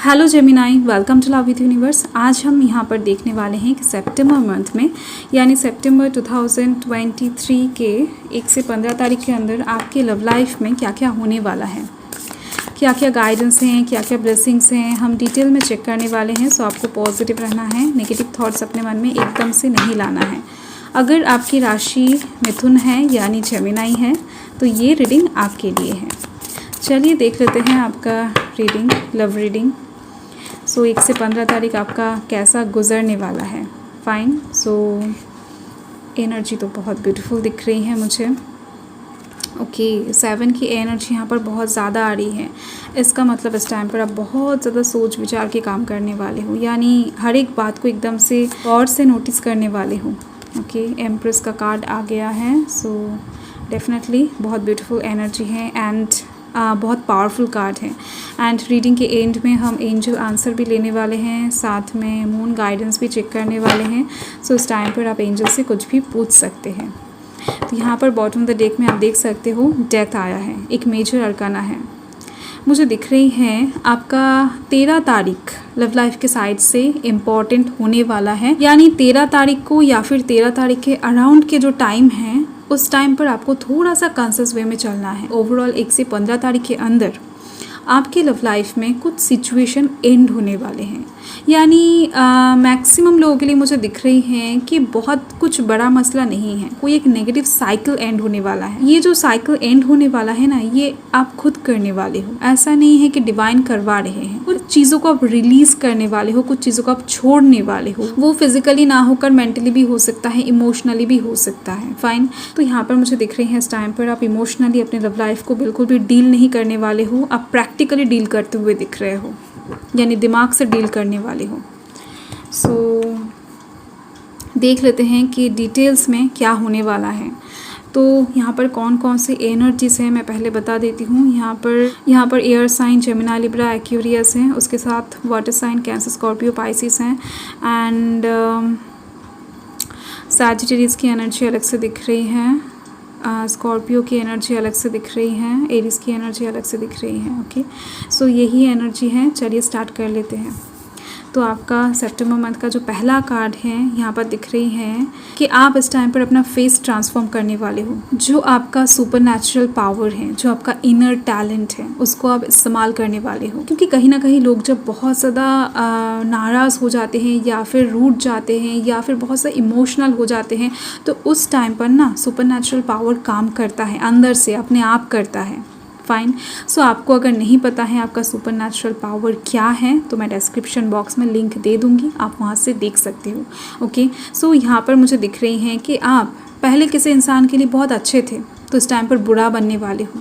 Hello Gemini, welcome to love with universe. आज हम यहाँ पर देखने वाले हैं कि सितंबर मंथ में यानी सितंबर 2023 के 1 से 15 तारीख के अंदर आपके लव लाइफ में क्या क्या होने वाला है, क्या क्या गाइडेंस हैं, क्या क्या ब्लेसिंग्स हैं, हम डिटेल में चेक करने वाले हैं। सो आपको पॉजिटिव रहना है, नेगेटिव थॉट्स अपने मन में एकदम से नहीं लाना है। अगर आपकी राशि मिथुन है यानी जेमिनाई है तो ये रीडिंग आपके लिए है। चलिए देख लेते हैं आपका रीडिंग, लव रीडिंग। सो 1 से 15 तारीख आपका कैसा गुजरने वाला है। फाइन। सो एनर्जी तो बहुत ब्यूटीफुल दिख रही है मुझे। ओके, 7 की एनर्जी यहाँ पर बहुत ज़्यादा आ रही है। इसका मतलब इस टाइम पर आप बहुत ज़्यादा सोच विचार के काम करने वाले हो, यानी हर एक बात को एकदम से गौर से नोटिस करने वाले हो। ओके, एम्प्रेस का कार्ड आ गया है। सो डेफिनेटली बहुत ब्यूटीफुल एनर्जी है एंड बहुत पावरफुल कार्ड है। एंड रीडिंग के एंड में हम एंजल आंसर भी लेने वाले हैं, साथ में मून गाइडेंस भी चेक करने वाले हैं। सो इस टाइम पर आप एंजल से कुछ भी पूछ सकते हैं। तो यहाँ पर बॉटम ऑफ द डेक में आप देख सकते हो डेथ आया है, एक मेजर अरकाना है। मुझे दिख रही है आपका 13 तारीख लव लाइफ के साइड से इम्पॉर्टेंट होने वाला है, यानी 13 तारीख को या फिर 13 तारीख के अराउंड के जो टाइम है उस टाइम पर आपको थोड़ा सा कॉन्शियस वे में चलना है। ओवरऑल 1 से 15 तारीख के अंदर आपके लव लाइफ में कुछ सिचुएशन एंड होने वाले हैं, यानी मैक्सिमम लोगों के लिए मुझे दिख रही हैं कि बहुत कुछ बड़ा मसला नहीं है, कोई एक नेगेटिव साइकिल एंड होने वाला है। ये जो साइकिल एंड होने वाला है ना, ये आप खुद करने वाले हो, ऐसा नहीं है कि डिवाइन करवा रहे हैं। कुछ चीज़ों को आप रिलीज करने वाले हो, कुछ चीज़ों को आप छोड़ने वाले हो। वो फिजिकली ना होकर मेंटली भी हो सकता है, इमोशनली भी हो सकता है। फाइन। तो यहाँ पर मुझे दिख रही है इस टाइम पर आप इमोशनली अपने लव लाइफ को बिल्कुल भी डील नहीं करने वाले हो, आप प्रैक्टिकली डील करते हुए दिख रहे हो, यानी दिमाग से डील करने वाले हो। सो देख लेते हैं कि डिटेल्स में क्या होने वाला है। तो यहाँ पर कौन कौन से एनर्जीज हैं मैं पहले बता देती हूँ। यहाँ पर air sign Gemini Libra Aquarius हैं, उसके साथ water sign Cancer Scorpio Pisces हैं एंड सैजिटेरियस की एनर्जी अलग से दिख रही है, स्कॉर्पियो की एनर्जी अलग से दिख रही है, एरिस की एनर्जी अलग से दिख रही है। ओके, सो यही एनर्जी है। चलिए स्टार्ट कर लेते हैं। तो आपका सितंबर मंथ का जो पहला कार्ड है यहाँ पर दिख रही है कि आप इस टाइम पर अपना फेस ट्रांसफॉर्म करने वाले हो। जो आपका सुपर नेचुरल पावर है, जो आपका इनर टैलेंट है, उसको आप इस्तेमाल करने वाले हो। क्योंकि कहीं ना कहीं लोग जब बहुत ज़्यादा नाराज़ हो जाते हैं या फिर रूठ जाते हैं या फिर बहुत सा इमोशनल हो जाते हैं, तो उस टाइम पर ना सुपर नेचुरल पावर काम करता है, अंदर से अपने आप करता है। फाइन। सो आपको अगर नहीं पता है आपका सुपर नेचुरल पावर क्या है तो मैं डिस्क्रिप्शन बॉक्स में लिंक दे दूंगी, आप वहाँ से देख सकते हो। ओके, सो यहाँ पर मुझे दिख रही हैं कि आप पहले किसी इंसान के लिए बहुत अच्छे थे तो इस टाइम पर बुरा बनने वाले हो,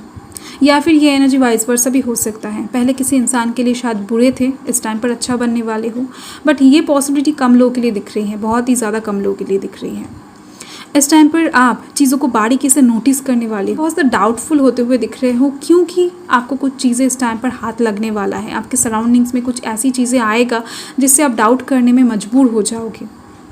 या फिर ये एनर्जी वाइस वर्सा भी हो सकता है। पहले किसी इंसान के लिए शायद बुरे थे, इस टाइम पर अच्छा बनने वाले हो। बट ये पॉसिबिलिटी कम लोगों के लिए दिख रही है, बहुत ही ज़्यादा कम लोगों के लिए दिख रही है। इस टाइम पर आप चीज़ों को बारीकी से नोटिस करने वाले, बहुत ज़्यादा डाउटफुल होते हुए दिख रहे हो, क्योंकि आपको कुछ चीज़ें इस टाइम पर हाथ लगने वाला है। आपके सराउंडिंग्स में कुछ ऐसी चीज़ें आएगा जिससे आप डाउट करने में मजबूर हो जाओगे,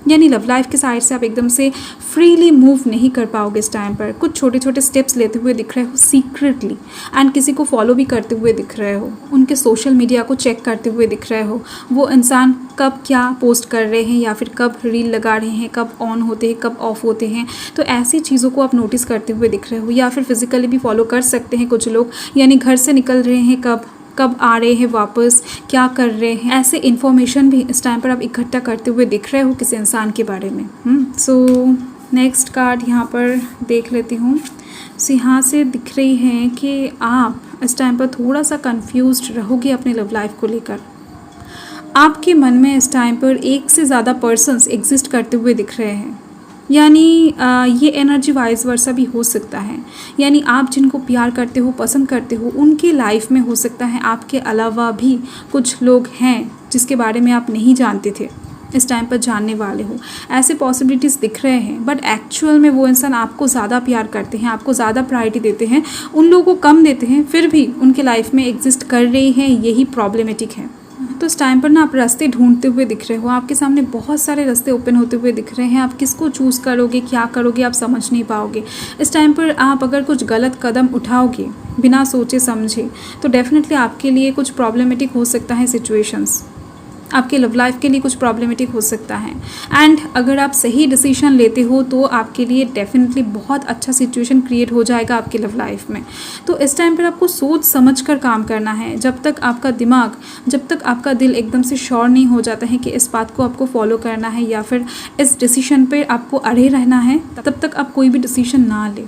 यानी लव लाइफ के साइड से आप एकदम से फ्रीली मूव नहीं कर पाओगे इस टाइम पर। कुछ छोटे छोटे स्टेप्स लेते हुए दिख रहे हो सीक्रेटली, एंड किसी को फॉलो भी करते हुए दिख रहे हो, उनके सोशल मीडिया को चेक करते हुए दिख रहे हो, वो इंसान कब क्या पोस्ट कर रहे हैं या फिर कब रील लगा रहे हैं, कब ऑन होते हैं, कब ऑफ होते हैं। तो ऐसी चीज़ों को आप नोटिस करते हुए दिख रहे हो, या फिर फिजिकली भी फॉलो कर सकते हैं कुछ लोग, यानी घर से निकल रहे हैं, कब आ रहे हैं वापस, क्या कर रहे हैं, ऐसे इन्फॉर्मेशन भी इस टाइम पर आप इकट्ठा करते हुए दिख रहे हो किसी इंसान के बारे में। सो नेक्स्ट कार्ड यहाँ पर देख लेती हूँ। सो यहाँ से दिख रही है कि आप इस टाइम पर थोड़ा सा कंफ्यूज्ड रहोगे अपने लव लाइफ को लेकर। आपके मन में इस टाइम पर एक से ज़्यादा पर्सन्स एग्जिस्ट करते हुए दिख रहे हैं, यानी ये एनर्जी वाइस वर्सा भी हो सकता है, यानी आप जिनको प्यार करते हो, पसंद करते हो, उनके लाइफ में हो सकता है आपके अलावा भी कुछ लोग हैं जिसके बारे में आप नहीं जानते थे, इस टाइम पर जानने वाले हो। ऐसे पॉसिबिलिटीज़ दिख रहे हैं, बट एक्चुअल में वो इंसान आपको ज़्यादा प्यार करते हैं, आपको ज़्यादा प्रायोरिटी देते हैं, उन लोगों को कम देते हैं, फिर भी उनके लाइफ में एग्जिस्ट कर रही हैं, यही प्रॉब्लमेटिक है। तो इस टाइम पर ना आप रास्ते ढूंढते हुए दिख रहे हो, आपके सामने बहुत सारे रास्ते ओपन होते हुए दिख रहे हैं। आप किसको चूज़ करोगे, क्या करोगे, आप समझ नहीं पाओगे। इस टाइम पर आप अगर कुछ गलत कदम उठाओगे बिना सोचे समझे तो डेफिनेटली आपके लिए कुछ प्रॉब्लमेटिक हो सकता है सिचुएशंस, आपके लव लाइफ के लिए कुछ प्रॉब्लमेटिक हो सकता है। एंड अगर आप सही डिसीजन लेते हो तो आपके लिए डेफिनेटली बहुत अच्छा सिचुएशन क्रिएट हो जाएगा आपके लव लाइफ में। तो इस टाइम पर आपको सोच समझ कर काम करना है। जब तक आपका दिल एकदम से श्योर नहीं हो जाता है कि इस बात को आपको फॉलो करना है या फिर इस डिसीजन पर आपको अड़े रहना है, तब तक आप कोई भी डिसीजन ना ले।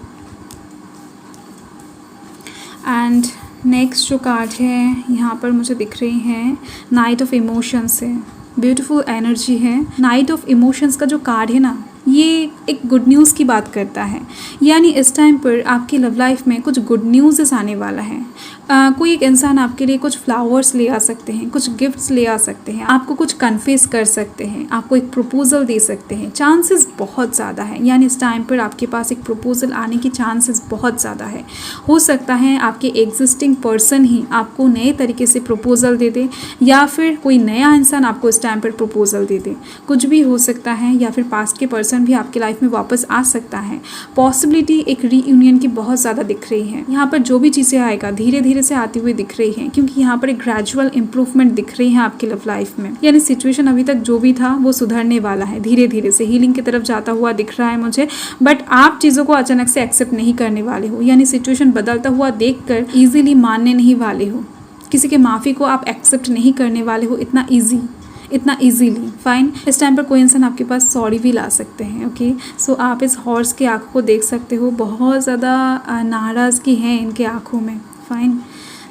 एंड नेक्स्ट जो कार्ड है यहाँ पर मुझे दिख रही हैं नाइट ऑफ इमोशंस है, ब्यूटीफुल एनर्जी है। नाइट ऑफ इमोशंस का जो कार्ड है ना, ये एक गुड न्यूज़ की बात करता है। यानी इस टाइम पर आपकी लव लाइफ में कुछ गुड न्यूज़ आने वाला है। कोई एक इंसान आपके लिए कुछ फ्लावर्स ले आ सकते हैं, कुछ गिफ्ट्स ले आ सकते हैं, आपको कुछ कन्फेस कर सकते हैं, आपको एक प्रपोजल दे सकते हैं। चांसेस बहुत ज़्यादा है, यानी इस टाइम पर आपके पास एक प्रपोजल आने की चांसेस बहुत ज़्यादा है। हो सकता है आपके एग्जिस्टिंग पर्सन ही आपको नए तरीके से प्रपोजल दे दे, या फिर कोई नया इंसान आपको इस टाइम पर प्रपोजल दे दे, कुछ भी हो सकता है। या फिर पास्ट के पर्सन भी आपके लाइफ में वापस आ सकता है। पॉसिबिलिटी एक रीयूनियन की बहुत ज़्यादा दिख रही है। यहाँ पर जो भी चीज़ें आएगा धीरे धीरे से आती हुई दिख रही हैं, क्योंकि यहाँ पर एक ग्रेजुअल इंप्रूवमेंट दिख रही है आपकी लव लाइफ में। यानी सिचुएशन अभी तक जो भी था वो सुधरने वाला है, धीरे धीरे से हीलिंग की तरफ जाता हुआ दिख रहा है मुझे। बट आप चीज़ों को अचानक से एक्सेप्ट नहीं करने वाले हो, यानी सिचुएशन बदलता हुआ देखकर इजीली मानने नहीं वाले हो। किसी के माफ़ी को आप एक्सेप्ट नहीं करने वाले हो इतना इजीली। फाइन, इस टाइम पर कोई इंसान आपके पास सॉरी भी ला सकते हैं। ओके, सो आप इस हॉर्स के आंखों को देख सकते हो, बहुत ज़्यादा नाराज़गी है इनके आंखों में। फाइन,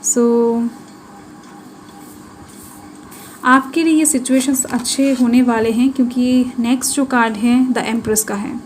सो आपके लिए ये सिचुएशंस अच्छे होने वाले हैं, क्योंकि नेक्स्ट जो कार्ड है द एम्प्रेस का है।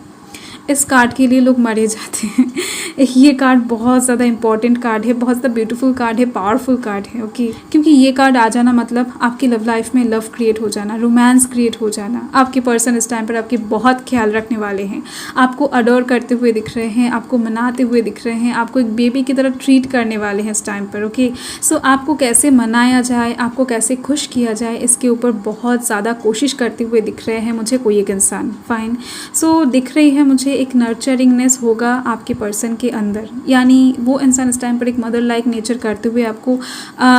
इस कार्ड के लिए लोग मरे जाते हैं। ये कार्ड बहुत ज़्यादा इंपॉर्टेंट कार्ड है, बहुत ज़्यादा ब्यूटीफुल कार्ड है, पावरफुल कार्ड है। ओके, क्योंकि ये कार्ड आ जाना मतलब आपकी लव लाइफ में लव क्रिएट हो जाना, रोमांस क्रिएट हो जाना। आपके पर्सन इस टाइम पर आपकी बहुत ख्याल रखने वाले हैं, आपको अडोर करते हुए दिख रहे हैं, आपको मनाते हुए दिख रहे हैं, आपको एक बेबी की तरह ट्रीट करने वाले हैं इस टाइम पर। ओके, सो आपको कैसे मनाया जाए, आपको कैसे खुश किया जाए, इसके ऊपर बहुत ज़्यादा कोशिश करते हुए दिख रहे हैं मुझे कोई एक इंसान। फाइन, सो दिख रही है मुझे एक नर्चरिंगनेस होगा आपके पर्सन के अंदर, यानी वो इंसान इस टाइम पर एक मदर लाइक नेचर करते हुए आपको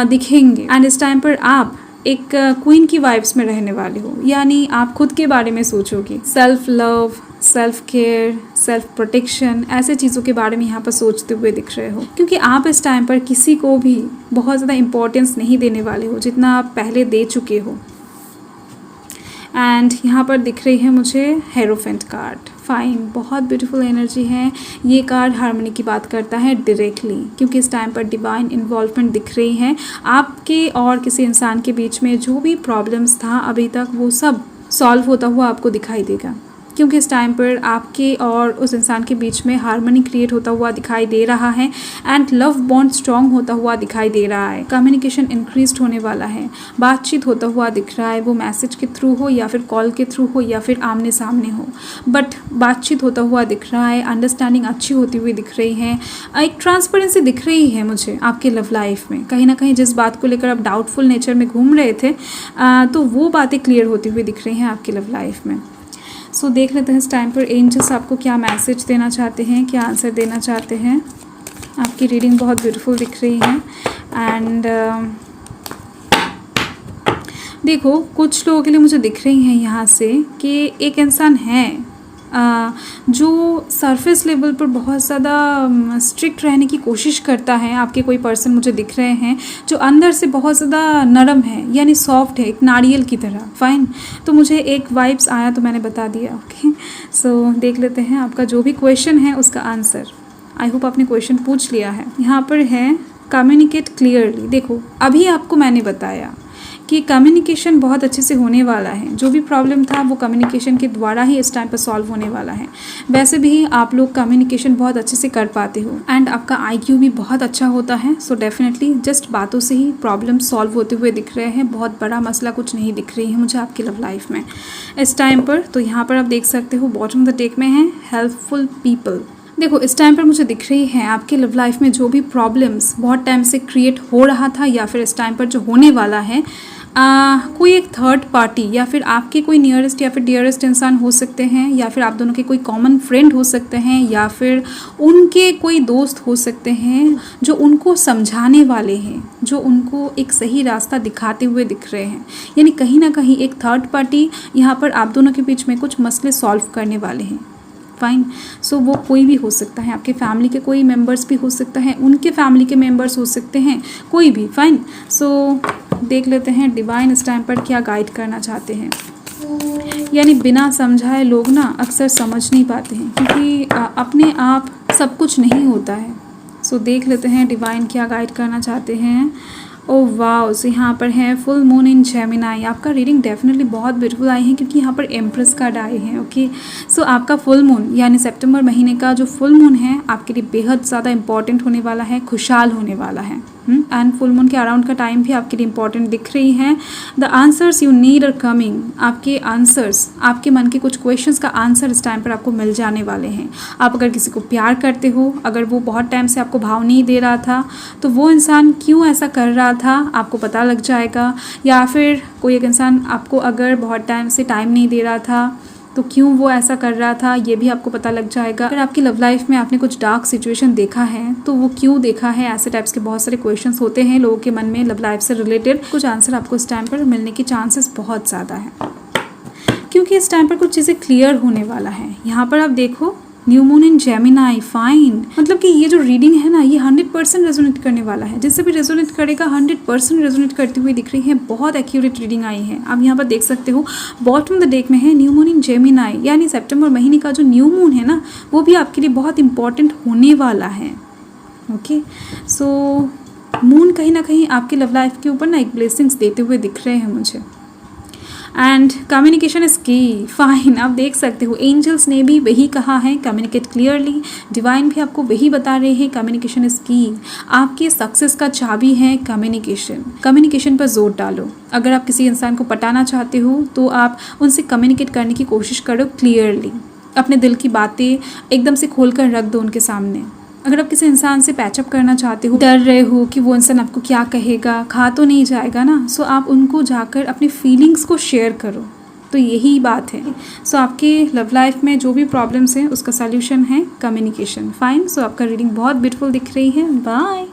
दिखेंगे। एंड इस टाइम पर आप एक क्वीन की वाइब्स में रहने वाले हो, यानी आप खुद के बारे में सोचोगे। Self love, self care, self protection, ऐसे चीज़ों के बारे में यहाँ पर सोचते हुए दिख रहे हो, क्योंकि आप इस टाइम पर किसी को भी बहुत ज़्यादा इंपॉर्टेंस नहीं देने वाले हो जितना आप पहले दे चुके हो। एंड यहाँ पर दिख रही है मुझे हेरोफेंट कार्ड। फाइन, बहुत ब्यूटीफुल एनर्जी है। ये कार्ड हार्मनी की बात करता है डायरेक्टली, क्योंकि इस टाइम पर डिवाइन इन्वॉल्वमेंट दिख रही है आपके और किसी इंसान के बीच में। जो भी प्रॉब्लम्स था अभी तक वो सब सॉल्व होता हुआ आपको दिखाई देगा, क्योंकि इस टाइम पर आपके और उस इंसान के बीच में हार्मनी क्रिएट होता हुआ दिखाई दे रहा है। एंड लव बॉन्ड स्ट्रॉन्ग होता हुआ दिखाई दे रहा है। कम्युनिकेशन इंक्रीज होने वाला है, बातचीत होता हुआ दिख रहा है, वो मैसेज के थ्रू हो या फिर कॉल के थ्रू हो या फिर आमने सामने हो, बट बातचीत होता हुआ दिख रहा है। अंडरस्टैंडिंग अच्छी होती हुई दिख रही है, एक ट्रांसपेरेंसी दिख रही है मुझे आपके लव लाइफ में। कहीं ना कहीं जिस बात को लेकर आप डाउटफुल नेचर में घूम रहे थे तो वो बातें क्लियर होती हुई दिख रही हैं आपकी लव लाइफ में। सो देख लेते हैं इस टाइम पर एंजल्स आपको क्या मैसेज देना चाहते हैं, क्या आंसर देना चाहते हैं। आपकी रीडिंग बहुत ब्यूटीफुल दिख रही है। एंड देखो, कुछ लोगों के लिए मुझे दिख रही हैं यहाँ से कि एक इंसान है जो सरफेस लेवल पर बहुत ज़्यादा स्ट्रिक्ट रहने की कोशिश करता है। आपके कोई पर्सन मुझे दिख रहे हैं जो अंदर से बहुत ज़्यादा नरम है, यानी सॉफ्ट है, एक नारियल की तरह। फाइन, तो मुझे एक वाइब्स आया तो मैंने बता दिया। ओके, सो देख लेते हैं आपका जो भी क्वेश्चन है उसका आंसर। आई होप आपने क्वेश्चन पूछ लिया है। यहाँ पर है कम्युनिकेट क्लियरली। देखो, अभी आपको मैंने बताया कि कम्युनिकेशन बहुत अच्छे से होने वाला है। जो भी प्रॉब्लम था वो कम्युनिकेशन के द्वारा ही इस टाइम पर सॉल्व होने वाला है। वैसे भी आप लोग कम्युनिकेशन बहुत अच्छे से कर पाते हो एंड आपका आईक्यू भी बहुत अच्छा होता है। सो डेफिनेटली जस्ट बातों से ही प्रॉब्लम सॉल्व होते हुए दिख रहे हैं। बहुत बड़ा मसला कुछ नहीं दिख रही है मुझे आपकी लव लाइफ में इस टाइम पर। तो यहाँ पर आप देख सकते हो बॉटम ऑफ द डेक में है हेल्पफुल पीपल। देखो, इस टाइम पर मुझे दिख रही है आपके लव लाइफ में जो भी प्रॉब्लम्स बहुत टाइम से क्रिएट हो रहा था या फिर इस टाइम पर जो होने वाला है, कोई एक थर्ड पार्टी या फिर आपके कोई नियरेस्ट या फिर डियरेस्ट इंसान हो सकते हैं, या फिर आप दोनों के कोई कॉमन फ्रेंड हो सकते हैं, या फिर उनके कोई दोस्त हो सकते हैं जो उनको समझाने वाले हैं, जो उनको एक सही रास्ता दिखाते हुए दिख रहे हैं। यानी कहीं ना कहीं एक थर्ड पार्टी यहाँ पर आप दोनों के बीच में कुछ मसले सॉल्व करने वाले हैं। फाइन। सो वो कोई भी हो सकता है, आपके फैमिली के कोई मेंबर्स भी हो सकता है, उनके फैमिली के मेंबर्स हो सकते हैं, कोई भी। फाइन। सो देख लेते हैं डिवाइन इस टाइम पर क्या गाइड करना चाहते हैं। यानी बिना समझाए लोग ना अक्सर समझ नहीं पाते हैं, क्योंकि अपने आप सब कुछ नहीं होता है। सो देख लेते हैं डिवाइन क्या गाइड करना चाहते हैं। ओह वाओ, सो यहाँ पर है फुल मून इन जेमिनाई। आपका रीडिंग डेफिनेटली बहुत ब्यूटीफुल आई है, क्योंकि यहाँ पर एम्प्रेस कार्ड आए हैं। ओके, सो आपका फुल मून यानी सितंबर महीने का जो फुल मून है आपके लिए बेहद ज़्यादा इंपॉर्टेंट होने वाला है, खुशहाल होने वाला है। एंड फुल मून के अराउंड का टाइम भी आपके लिए इंपॉर्टेंट दिख रही है। The answers you need are coming. आपके आंसर्स, आपके मन के कुछ क्वेश्चंस का आंसर इस टाइम पर आपको मिल जाने वाले हैं। आप अगर किसी को प्यार करते हो, अगर वो बहुत टाइम से आपको भाव नहीं दे रहा था, तो वो इंसान क्यों ऐसा कर रहा था आपको पता लग जाएगा। या फिर कोई एक इंसान आपको अगर बहुत टाइम से टाइम नहीं दे रहा था, तो क्यों वो ऐसा कर रहा था ये भी आपको पता लग जाएगा। अगर आपकी लव लाइफ में आपने कुछ डार्क सिचुएशन देखा है, तो वो क्यों देखा है। ऐसे टाइप्स के बहुत सारे क्वेश्चंस होते हैं लोगों के मन में लव लाइफ से रिलेटेड। कुछ आंसर आपको इस टाइम पर मिलने की चांसेस बहुत ज़्यादा है, क्योंकि इस टाइम पर कुछ चीज़ें क्लियर होने वाला है। यहाँ पर आप देखो new moon in Gemini. Fine. मतलब कि ये जो रीडिंग है ना, ये 100% रेजोनेट करने वाला है। जिससे भी रेजोनेट करेगा 100% रेजोनेट करती हुई दिख रही है। बहुत एक्यूरेट रीडिंग आई है। आप यहाँ पर देख सकते हो बॉटम द डेक में है न्यू मून इन जेमिनाई, यानी सितंबर महीने का जो न्यू मून है ना, वो भी आपके लिए बहुत इंपॉर्टेंट होने वाला है। ओके, सो मून कहीं ना कहीं आपकी लव लाइफ के ऊपर ना एक ब्लेसिंग्स देते हुए दिख रहे हैं मुझे। एंड कम्युनिकेशन इज़ की। फाइन। आप देख सकते हो एंजल्स ने भी वही कहा है, कम्युनिकेट क्लियरली। डिवाइन भी आपको वही बता रहे हैं, कम्युनिकेशन इज़ की। आपके सक्सेस का चाबी है कम्युनिकेशन। कम्युनिकेशन पर जोर डालो। अगर आप किसी इंसान को पटाना चाहते हो, तो आप उनसे कम्युनिकेट करने की कोशिश करो क्लियरली। अपने दिल की बातें एकदम से खोल कर रख दो उनके सामने। अगर आप किसी इंसान से पैचअप करना चाहते हो, डर रहे हो कि वो इंसान आपको क्या कहेगा, खा तो नहीं जाएगा ना, सो आप उनको जाकर अपनी फीलिंग्स को शेयर करो। तो यही बात है। सो आपके लव लाइफ में जो भी प्रॉब्लम्स हैं उसका सॉल्यूशन है कम्युनिकेशन। फाइन। सो आपका रीडिंग बहुत ब्यूटीफुल दिख रही है। बाय।